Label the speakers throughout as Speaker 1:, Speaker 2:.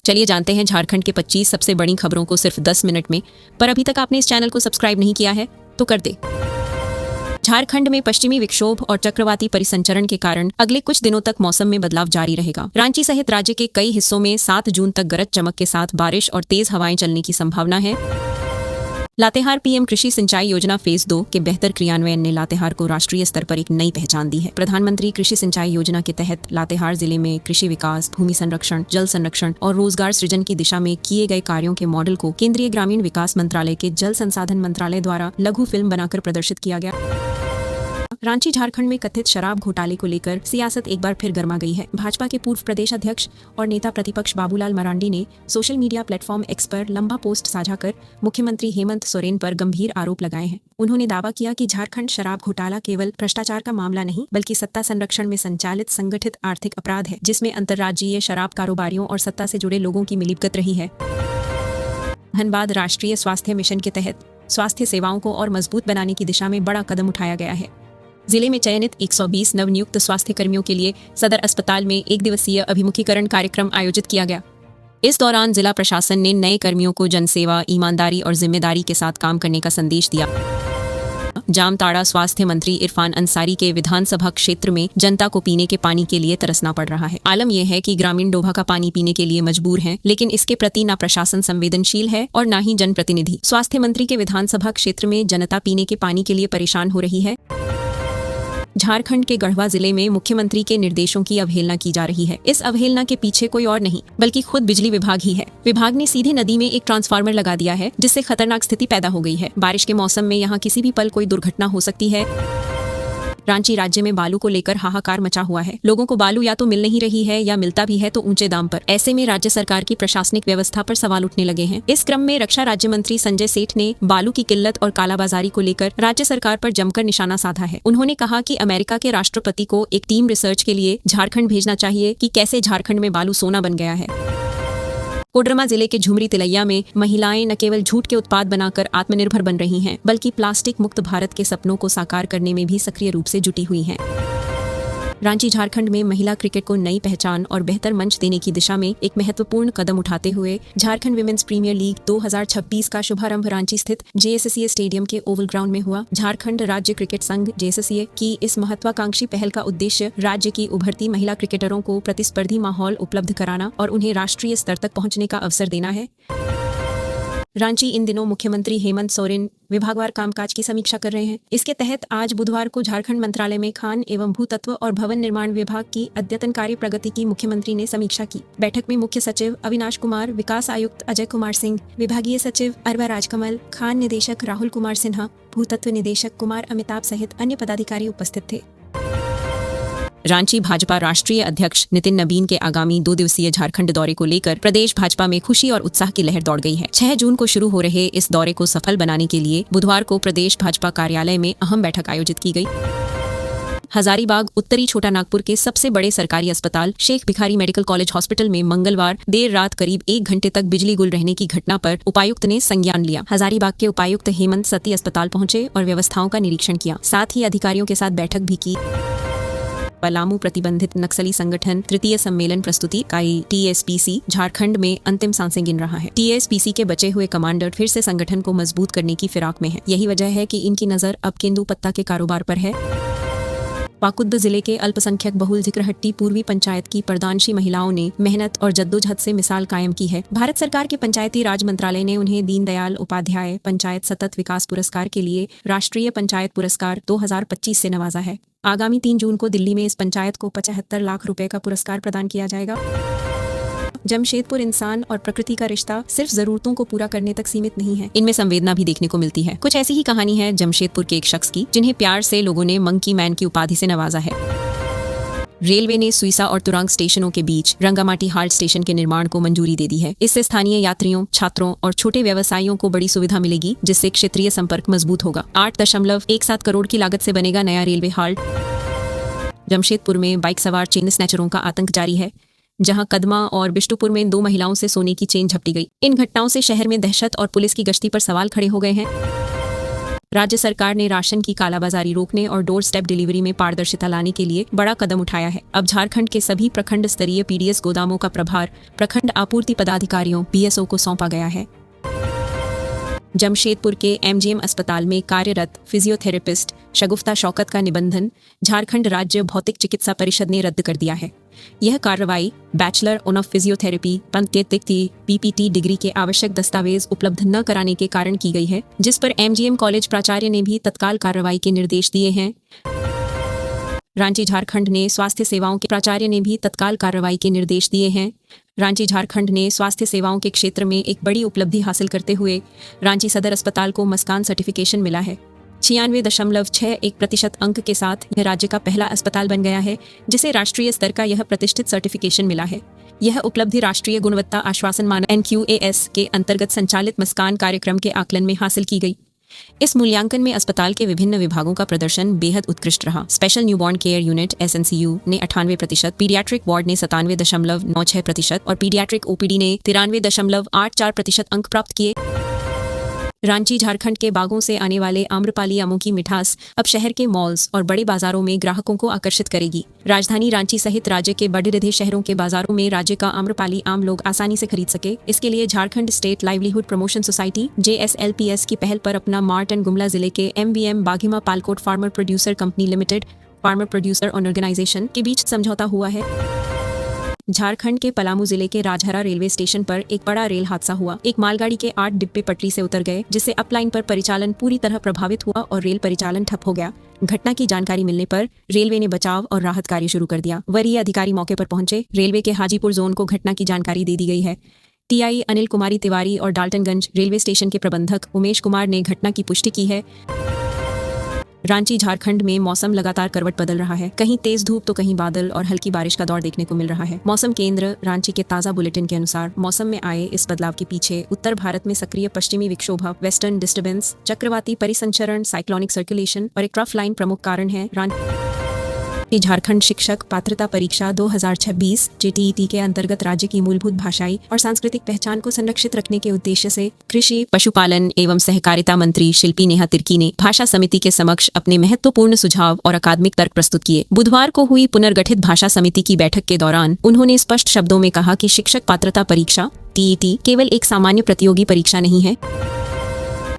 Speaker 1: चलिए जानते हैं झारखंड के 25 सबसे बड़ी खबरों को सिर्फ 10 मिनट में। पर अभी तक आपने इस चैनल को सब्सक्राइब नहीं किया है तो कर दे। झारखंड में पश्चिमी विक्षोभ और चक्रवाती परिसंचरण के कारण अगले कुछ दिनों तक मौसम में बदलाव जारी रहेगा। रांची सहित राज्य के कई हिस्सों में 7 जून तक गरज चमक के साथ बारिश और तेज हवाएं चलने की संभावना है। लातेहार पीएम कृषि सिंचाई योजना फेज 2 के बेहतर क्रियान्वयन ने लातेहार को राष्ट्रीय स्तर पर एक नई पहचान दी है। प्रधानमंत्री कृषि सिंचाई योजना के तहत लातेहार जिले में कृषि विकास, भूमि संरक्षण, जल संरक्षण और रोजगार सृजन की दिशा में किए गए कार्यों के मॉडल को केंद्रीय ग्रामीण विकास मंत्रालय के जल संसाधन मंत्रालय द्वारा लघु फिल्म बनाकर प्रदर्शित किया गया। रांची झारखंड में कथित शराब घोटाले को लेकर सियासत एक बार फिर गर्मा गई है। भाजपा के पूर्व प्रदेश अध्यक्ष और नेता प्रतिपक्ष बाबूलाल मरांडी ने सोशल मीडिया प्लेटफॉर्म एक्स पर लंबा पोस्ट साझा कर मुख्यमंत्री हेमंत सोरेन पर गंभीर आरोप लगाए हैं। उन्होंने दावा किया कि झारखंड शराब घोटाला केवल भ्रष्टाचार का मामला नहीं बल्कि सत्ता संरक्षण में संचालित संगठित आर्थिक अपराध है, जिसमें अंतर्राज्यीय शराब कारोबारियों और सत्ता से जुड़े लोगों की मिलीभगत रही है। धनबाद राष्ट्रीय स्वास्थ्य मिशन के तहत स्वास्थ्य सेवाओं को और मजबूत बनाने की दिशा में बड़ा कदम उठाया गया है। जिले में चयनित 120 नवनियुक्त स्वास्थ्य कर्मियों के लिए सदर अस्पताल में 1 दिवसीय अभिमुखीकरण कार्यक्रम आयोजित किया गया। इस दौरान जिला प्रशासन ने नए कर्मियों को जनसेवा, ईमानदारी और जिम्मेदारी के साथ काम करने का संदेश दिया। जामताड़ा स्वास्थ्य मंत्री इरफान अंसारी के विधानसभा क्षेत्र में जनता को पीने के पानी के लिए तरसना पड़ रहा है। आलम यह है कि ग्रामीण डोभा का पानी पीने के लिए मजबूर हैं, लेकिन इसके प्रति न प्रशासन संवेदनशील है और न ही जनप्रतिनिधि। स्वास्थ्य मंत्री के विधानसभा क्षेत्र में जनता पीने के पानी के लिए परेशान हो रही है। झारखंड के गढ़वा जिले में मुख्यमंत्री के निर्देशों की अवहेलना की जा रही है। इस अवहेलना के पीछे कोई और नहीं बल्कि खुद बिजली विभाग ही है। विभाग ने सीधे नदी में एक ट्रांसफार्मर लगा दिया है, जिससे खतरनाक स्थिति पैदा हो गई है। बारिश के मौसम में यहाँ किसी भी पल कोई दुर्घटना हो सकती है। रांची राज्य में बालू को लेकर हाहाकार मचा हुआ है। लोगों को बालू या तो मिल नहीं रही है या मिलता भी है तो ऊंचे दाम पर। ऐसे में राज्य सरकार की प्रशासनिक व्यवस्था पर सवाल उठने लगे हैं। इस क्रम में रक्षा राज्य मंत्री संजय सेठ ने बालू की किल्लत और कालाबाजारी को लेकर राज्य सरकार पर जमकर निशाना साधा है। उन्होंने कहा कि अमेरिका के राष्ट्रपति को एक टीम रिसर्च के लिए झारखंड भेजना चाहिए कि कैसे झारखंड में बालू सोना बन गया है। कोडरमा जिले के झुमरी तिलैया में महिलाएं न केवल जूट के उत्पाद बनाकर आत्मनिर्भर बन रही हैं, बल्कि प्लास्टिक मुक्त भारत के सपनों को साकार करने में भी सक्रिय रूप से जुटी हुई हैं। रांची झारखंड में महिला क्रिकेट को नई पहचान और बेहतर मंच देने की दिशा में एक महत्वपूर्ण कदम उठाते हुए झारखंड विमेंस प्रीमियर लीग 2026 का शुभारंभ रांची स्थित जेएससीए स्टेडियम के ओवल ग्राउंड में हुआ। झारखंड राज्य क्रिकेट संघ जेएससीए की इस महत्वाकांक्षी पहल का उद्देश्य राज्य की उभरती महिला क्रिकेटरों को प्रतिस्पर्धी माहौल उपलब्ध कराना और उन्हें राष्ट्रीय स्तर तक पहुंचने का अवसर देना है। रांची इन दिनों मुख्यमंत्री हेमंत सोरेन विभागवार कामकाज की समीक्षा कर रहे हैं। इसके तहत आज बुधवार को झारखंड मंत्रालय में खान एवं भूतत्व और भवन निर्माण विभाग की अद्यतन कार्य प्रगति की मुख्यमंत्री ने समीक्षा की। बैठक में मुख्य सचिव अविनाश कुमार, विकास आयुक्त अजय कुमार सिंह, विभागीय सचिव अरवा राजकमल, खान निदेशक राहुल कुमार सिन्हा, भूतत्व निदेशक कुमार अमिताभ सहित अन्य पदाधिकारी उपस्थित थे। रांची भाजपा राष्ट्रीय अध्यक्ष नितिन नबीन के आगामी 2 दिवसीय झारखंड दौरे को लेकर प्रदेश भाजपा में खुशी और उत्साह की लहर दौड़ गई है। 6 जून को शुरू हो रहे इस दौरे को सफल बनाने के लिए बुधवार को प्रदेश भाजपा कार्यालय में अहम बैठक आयोजित की गई। हजारीबाग उत्तरी छोटा नागपुर के सबसे बड़े सरकारी अस्पताल Sheikh Bhikhari medical college hospital में मंगलवार देर रात करीब 1 घंटे तक बिजली गुल रहने की घटना पर उपायुक्त ने संज्ञान लिया। हजारीबाग के उपायुक्त हेमंत सती अस्पताल पहुंचे और व्यवस्थाओं का निरीक्षण किया। साथ ही अधिकारियों के साथ बैठक भी की। पलामू प्रतिबंधित नक्सली संगठन तृतीय सम्मेलन प्रस्तुति इकाई टीएसपीसी झारखंड में अंतिम सांसें गिन रहा है। टीएसपीसी के बचे हुए कमांडर फिर से संगठन को मजबूत करने की फिराक में है। यही वजह है कि इनकी नजर अब केंदुपत्ता के कारोबार पर है। पाकुड़ जिले के अल्पसंख्यक बहुल जिक्रहट्टी पूर्वी पंचायत की प्रदानशी महिलाओं ने मेहनत और जद्दोजहद से मिसाल कायम की है। भारत सरकार के पंचायती राज मंत्रालय ने उन्हें दीनदयाल उपाध्याय पंचायत सतत विकास पुरस्कार के लिए राष्ट्रीय पंचायत पुरस्कार 2025 से नवाजा है। आगामी 3 जून को दिल्ली में इस पंचायत को 75 लाख रुपए का पुरस्कार प्रदान किया जाएगा। जमशेदपुर इंसान और प्रकृति का रिश्ता सिर्फ जरूरतों को पूरा करने तक सीमित नहीं है, इनमें संवेदना भी देखने को मिलती है। कुछ ऐसी ही कहानी है जमशेदपुर के एक शख्स की, जिन्हें प्यार से लोगों ने मंकी मैन की उपाधि से नवाजा है। रेलवे ने सुईसा और तुरंग स्टेशनों के बीच रंगामाटी हाल्ट स्टेशन के निर्माण को मंजूरी दे दी है। इससे स्थानीय यात्रियों, छात्रों और छोटे व्यवसायियों को बड़ी सुविधा मिलेगी, जिससे क्षेत्रीय संपर्क मजबूत होगा। 8.17 करोड़ की लागत से बनेगा नया रेलवे हाल्ट। जमशेदपुर में बाइक सवार चेन स्नैचरों का आतंक जारी है, जहां कदमा और बिष्टुपुर में 2 महिलाओं से सोने की चेन झपटी गई। इन घटनाओं से शहर में दहशत और पुलिस की गश्ती पर सवाल खड़े हो गए हैं। राज्य सरकार ने राशन की कालाबाजारी रोकने और डोर स्टेप डिलीवरी में पारदर्शिता लाने के लिए बड़ा कदम उठाया है। अब झारखंड के सभी प्रखंड स्तरीय पीडीएस गोदामों का प्रभार प्रखंड आपूर्ति पदाधिकारियों बीएसओ को सौंपा गया है। जमशेदपुर के एमजीएम अस्पताल में कार्यरत फिजियोथेरेपिस्ट शगुफ्ता शौकत का निबंधन झारखंड राज्य भौतिक चिकित्सा परिषद ने रद्द कर दिया है। यह कार्रवाई bachelor of physiotherapy PPT degree के आवश्यक दस्तावेज उपलब्ध न कराने के कारण की गई है, जिस पर एमजीएम कॉलेज प्राचार्य ने भी तत्काल कार्रवाई के निर्देश दिए हैं। रांची झारखंड ने स्वास्थ्य सेवाओं के प्राचार्य ने भी तत्काल कार्रवाई के निर्देश दिए हैं। रांची झारखंड ने स्वास्थ्य सेवाओं के क्षेत्र में एक बड़ी उपलब्धि हासिल करते हुए रांची सदर अस्पताल को मस्कान सर्टिफिकेशन मिला है। 96.61% अंक के साथ यह राज्य का पहला अस्पताल बन गया है जिसे राष्ट्रीय स्तर का यह प्रतिष्ठित सर्टिफिकेशन मिला है। यह उपलब्धि राष्ट्रीय गुणवत्ता आश्वासन मानक NQAS के अंतर्गत संचालित मस्कान कार्यक्रम के आकलन में हासिल की गई। इस मूल्यांकन में अस्पताल के विभिन्न विभागों का प्रदर्शन बेहद उत्कृष्ट रहा। Special newborn care unit SNCU ने 98%, पीडियाट्रिक वार्ड ने 97.96% और पीडियाट्रिक OPD ने 93.84% अंक प्राप्त किए। रांची झारखंड के बागों से आने वाले आम्रपाली आमों की मिठास अब शहर के मॉल्स और बड़े बाजारों में ग्राहकों को आकर्षित करेगी। राजधानी रांची सहित राज्य के बड़े रिधे शहरों के बाजारों में राज्य का आम्रपाली आम लोग आसानी से खरीद सके, इसके लिए Jharkhand state livelihood promotion society JSLPS की पहल पर अपना मार्ट एंड गुमला जिले के MVM Baghima Palkot farmer producer company limited farmer producer organisation के बीच समझौता हुआ है। झारखंड के पलामू जिले के राजहरा रेलवे स्टेशन पर एक बड़ा रेल हादसा हुआ। एक मालगाड़ी के 8 डिब्बे पटरी से उतर गए, जिससे अपलाइन पर परिचालन पूरी तरह प्रभावित हुआ और रेल परिचालन ठप हो गया। घटना की जानकारी मिलने पर रेलवे ने बचाव और राहत कार्य शुरू कर दिया। वरीय अधिकारी मौके पर पहुंचे। रेलवे के हाजीपुर जोन को घटना की जानकारी दे दी गई है। TI अनिल कुमारी तिवारी और डाल्टनगंज रेलवे स्टेशन के प्रबंधक उमेश कुमार ने घटना की पुष्टि की है। रांची झारखंड में मौसम लगातार करवट बदल रहा है। कहीं तेज धूप तो कहीं बादल और हल्की बारिश का दौर देखने को मिल रहा है। मौसम केंद्र रांची के ताज़ा बुलेटिन के अनुसार मौसम में आए इस बदलाव के पीछे उत्तर भारत में सक्रिय पश्चिमी विक्षोभ, वेस्टर्न डिस्टर्बेंस, चक्रवाती परिसंचरण, साइक्लोनिक सर्कुलेशन और एक ट्रफ लाइन प्रमुख कारण है। झारखंड शिक्षक पात्रता परीक्षा 2026 JTET के अंतर्गत राज्य की मूलभूत भाषाई और सांस्कृतिक पहचान को संरक्षित रखने के उद्देश्य से कृषि, पशुपालन एवं सहकारिता मंत्री शिल्पी नेहा तिर्की ने भाषा समिति के समक्ष अपने महत्वपूर्ण सुझाव और अकादमिक तर्क प्रस्तुत किए। बुधवार को हुई पुनर्गठित भाषा समिति की बैठक के दौरान उन्होंने स्पष्ट शब्दों में कहा कि शिक्षक पात्रता परीक्षा TET केवल एक सामान्य प्रतियोगी परीक्षा नहीं है।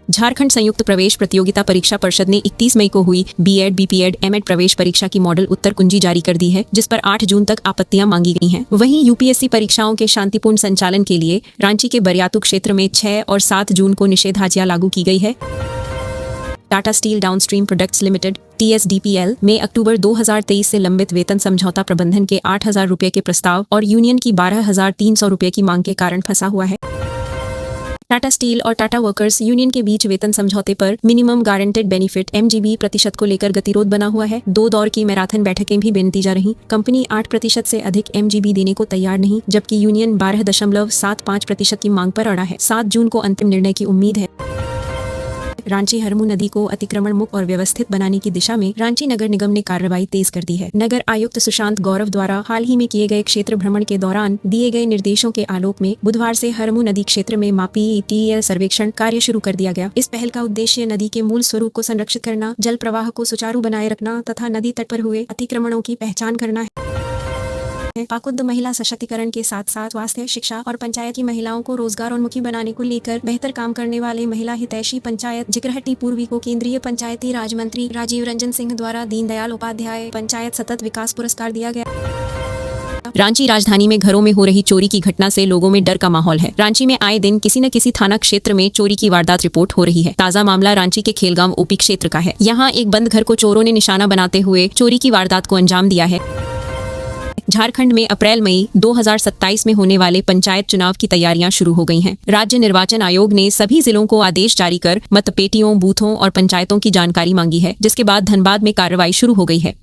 Speaker 1: झारखंड संयुक्त प्रवेश प्रतियोगिता परीक्षा परिषद ने 31 मई को हुई BEd, BPEd, MEd प्रवेश परीक्षा की मॉडल उत्तर कुंजी जारी कर दी है, जिस पर 8 जून तक आपत्तियां मांगी गई हैं। वहीं UPSC परीक्षाओं के शांतिपूर्ण संचालन के लिए रांची के बरियातू क्षेत्र में 6 और 7 जून को निषेधाज्ञा लागू की गई है। Tata steel downstream products limited TSDPL में अक्टूबर 2023 से लंबित वेतन समझौता प्रबंधन के 8,000 रुपये के प्रस्ताव और यूनियन की 12,300 रुपये की मांग के कारण फंसा हुआ है। टाटा स्टील और टाटा वर्कर्स यूनियन के बीच वेतन समझौते पर मिनिमम गारंटेड बेनिफिट MGB प्रतिशत को लेकर गतिरोध बना हुआ है। 2 दौर की मैराथन बैठकें भी बेनतीजा रहीं। कंपनी 8% से अधिक MGB देने को तैयार नहीं, जबकि यूनियन 12.75% की मांग पर अड़ा है। 7 जून को अंतिम निर्णय की उम्मीद है। रांची हरमू नदी को अतिक्रमण मुक्त और व्यवस्थित बनाने की दिशा में रांची नगर निगम ने कार्रवाई तेज कर दी है। नगर आयुक्त सुशांत गौरव द्वारा हाल ही में किए गए क्षेत्र भ्रमण के दौरान दिए गए निर्देशों के आलोक में बुधवार से हरमू नदी क्षेत्र में मापी TEL सर्वेक्षण कार्य शुरू कर दिया गया। इस पहल का उद्देश्य नदी के मूल स्वरूप को संरक्षित करना, जल प्रवाह को सुचारू बनाए रखना तथा नदी तट पर हुए अतिक्रमणों की पहचान करना है। पाकुद महिला सशक्तिकरण के साथ साथ स्वास्थ्य, शिक्षा और पंचायत की महिलाओं को रोजगारोन्मुखी बनाने को लेकर बेहतर काम करने वाले महिला हितैषी पंचायत जिक्रहट्टी पूर्वी को केंद्रीय पंचायती राज मंत्री राजीव रंजन सिंह द्वारा दीनदयाल उपाध्याय पंचायत सतत विकास पुरस्कार दिया गया। रांची राजधानी में घरों में हो रही चोरी की घटना से लोगों में डर का माहौल है। रांची में आए दिन किसी न किसी थाना क्षेत्र में चोरी की वारदात रिपोर्ट हो रही है। ताजा मामला रांची के खेलगांव OP क्षेत्र का है। यहाँ एक बंद घर को चोरों ने निशाना बनाते हुए चोरी की वारदात को अंजाम दिया है। झारखंड में अप्रैल-मई 2027 में होने वाले पंचायत चुनाव की तैयारियां शुरू हो गई हैं। राज्य निर्वाचन आयोग ने सभी जिलों को आदेश जारी कर मतपेटियों, बूथों और पंचायतों की जानकारी मांगी है, जिसके बाद धनबाद में कार्रवाई शुरू हो गई है।